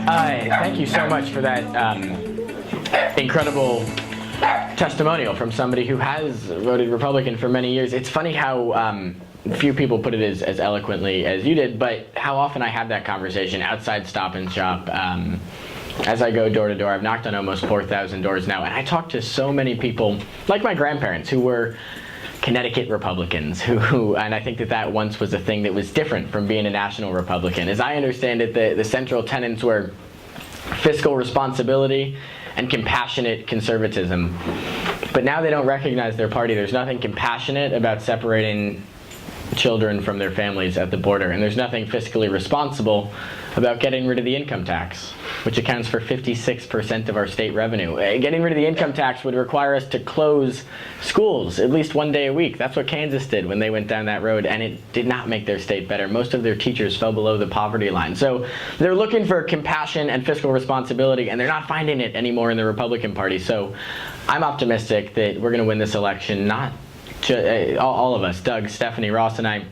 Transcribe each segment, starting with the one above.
Thank you so much for that incredible testimonial from somebody who has voted Republican for many years. It's funny how few people put it as eloquently as you did, but how often I have that conversation outside Stop and Shop. As I go door to door, I've knocked on almost 4,000 doors now, and I talk to so many people, like my grandparents, who were Connecticut Republicans, and I think that once was a thing that was different from being a national Republican. As I understand it, the central tenets were fiscal responsibility and compassionate conservatism. But now they don't recognize their party. There's nothing compassionate about separating children from their families at the border, and there's nothing fiscally responsible about getting rid of the income tax, which accounts for 56% of our state revenue. Getting rid of the income tax would require us to close schools at least one day a week. That's what Kansas did when they went down that road, and it did not make their state better. Most of their teachers fell below the poverty line. So they're looking for compassion and fiscal responsibility, and they're not finding it anymore in the Republican Party. So I'm optimistic that we're going to win this election, not all of us, Doug, Stephanie, Ross, and I,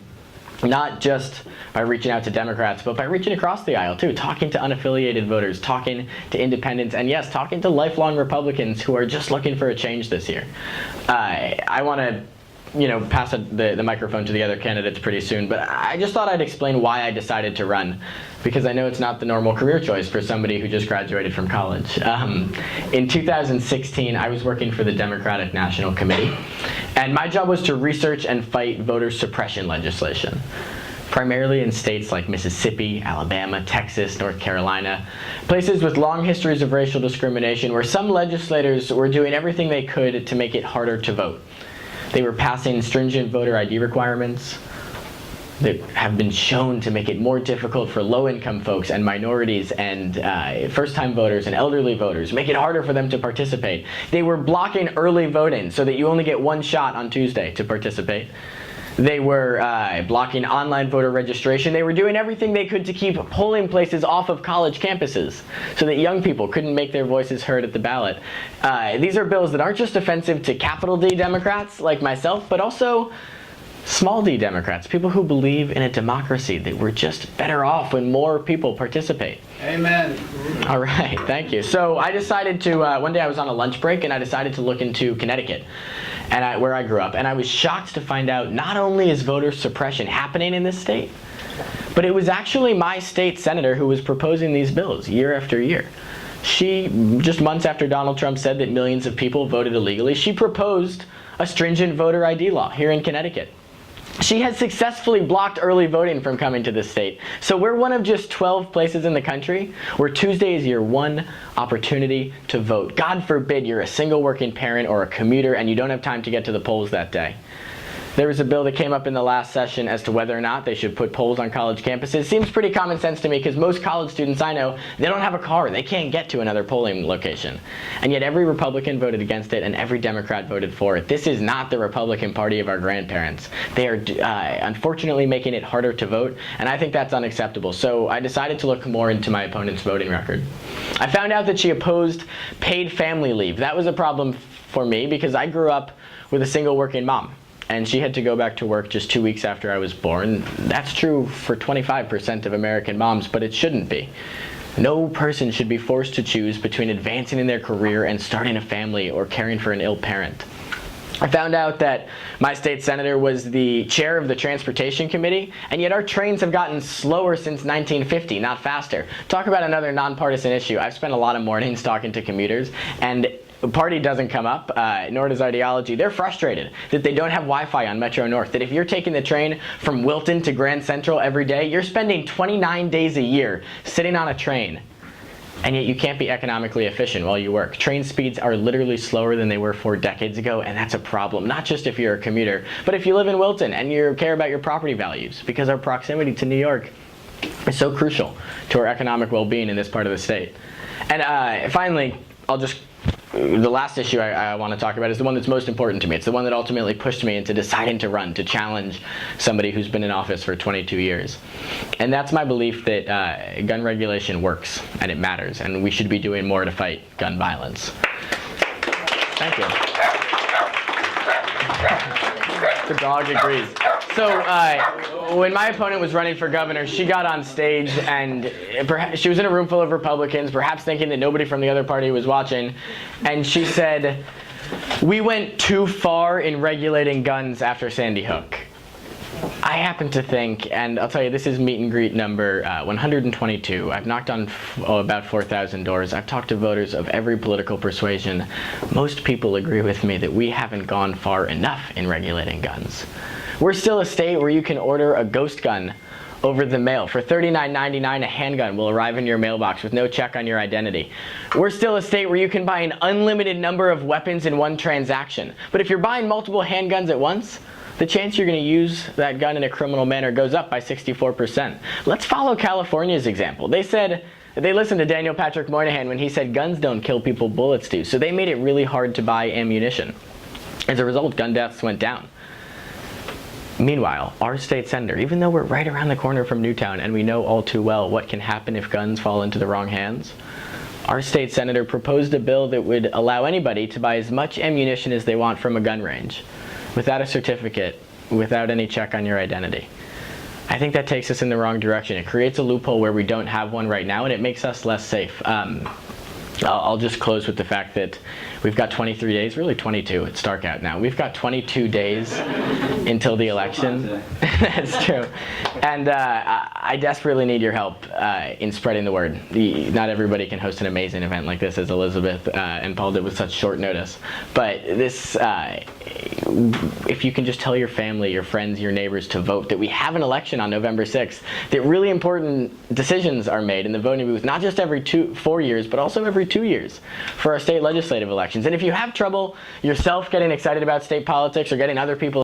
not just by reaching out to Democrats, but by reaching across the aisle too, talking to unaffiliated voters, talking to independents, and yes, talking to lifelong Republicans who are just looking for a change this year. I want to pass the microphone to the other candidates pretty soon, but I just thought I'd explain why I decided to run, because I know it's not the normal career choice for somebody who just graduated from college. In 2016, I was working for the Democratic National Committee, and my job was to research and fight voter suppression legislation, primarily in states like Mississippi, Alabama, Texas, North Carolina, places with long histories of racial discrimination where some legislators were doing everything they could to make it harder to vote. They were passing stringent voter ID requirements that have been shown to make it more difficult for low-income folks and minorities and first-time voters and elderly voters, make it harder for them to participate. They were blocking early voting so that you only get one shot on Tuesday to participate. They were blocking online voter registration. They were doing everything they could to keep polling places off of college campuses so that young people couldn't make their voices heard at the ballot. These are bills that aren't just offensive to capital D Democrats like myself, but also small d Democrats, people who believe in a democracy, that we're just better off when more people participate. Amen. All right, thank you. So I decided to, one day I was on a lunch break and I decided to look into Connecticut, and where I grew up, and I was shocked to find out not only is voter suppression happening in this state, but it was actually my state senator who was proposing these bills year after year. She, just months after Donald Trump said that millions of people voted illegally, she proposed a stringent voter ID law here in Connecticut. She has successfully blocked early voting from coming to this state. So we're one of just 12 places in the country where Tuesday is your one opportunity to vote. God forbid you're a single working parent or a commuter and you don't have time to get to the polls that day. There was a bill that came up in the last session as to whether or not they should put polls on college campuses. Seems pretty common sense to me because most college students I know, they don't have a car. They can't get to another polling location. And yet every Republican voted against it and every Democrat voted for it. This is not the Republican Party of our grandparents. They are unfortunately making it harder to vote, and I think that's unacceptable. So I decided to look more into my opponent's voting record. I found out that she opposed paid family leave. That was a problem for me because I grew up with a single working mom, and she had to go back to work just 2 weeks after I was born. That's true for 25% of American moms, but it shouldn't be. No person should be forced to choose between advancing in their career and starting a family or caring for an ill parent. I found out that my state senator was the chair of the Transportation Committee, and yet our trains have gotten slower since 1950, not faster. Talk about another nonpartisan issue. I've spent a lot of mornings talking to commuters, and the party doesn't come up, nor does ideology. They're frustrated that they don't have Wi-Fi on Metro North, that if you're taking the train from Wilton to Grand Central every day, you're spending 29 days a year sitting on a train, and yet you can't be economically efficient while you work. Train speeds are literally slower than they were 4 decades ago, and that's a problem, not just if you're a commuter, but if you live in Wilton and you care about your property values, because our proximity to New York is so crucial to our economic well-being in this part of the state. And finally, the last issue I want to talk about is the one that's most important to me. It's the one that ultimately pushed me into deciding to run, to challenge somebody who's been in office for 22 years. And that's my belief that gun regulation works and it matters, and we should be doing more to fight gun violence. Thank you. The dog agrees. So when my opponent was running for governor, she got on stage and she was in a room full of Republicans, perhaps thinking that nobody from the other party was watching, and she said, "We went too far in regulating guns after Sandy Hook." I happen to think, and I'll tell you, this is meet and greet number 122. I've knocked on about 4,000 doors. I've talked to voters of every political persuasion. Most people agree with me that we haven't gone far enough in regulating guns. We're still a state where you can order a ghost gun over the mail. For $39.99, a handgun will arrive in your mailbox with no check on your identity. We're still a state where you can buy an unlimited number of weapons in one transaction. But if you're buying multiple handguns at once, the chance you're going to use that gun in a criminal manner goes up by 64%. Let's follow California's example. They listened to Daniel Patrick Moynihan when he said guns don't kill people, bullets do. So they made it really hard to buy ammunition. As a result, gun deaths went down. Meanwhile, our state senator, even though we're right around the corner from Newtown and we know all too well what can happen if guns fall into the wrong hands, our state senator proposed a bill that would allow anybody to buy as much ammunition as they want from a gun range, without a certificate, without any check on your identity. I think that takes us in the wrong direction. It creates a loophole where we don't have one right now, and it makes us less safe. I'll just close with the fact that we've got 23 days, really 22, it's dark out now. We've got 22 days until the election. That's true. And I desperately need your help in spreading the word. Not everybody can host an amazing event like this as Elizabeth and Paul did with such short notice. But this, if you can just tell your family, your friends, your neighbors to vote, that we have an election on November 6th, that really important decisions are made in the voting booth, not just every 4 years, but also every 2 years for our state legislative elections. And if you have trouble yourself getting excited about state politics or getting other people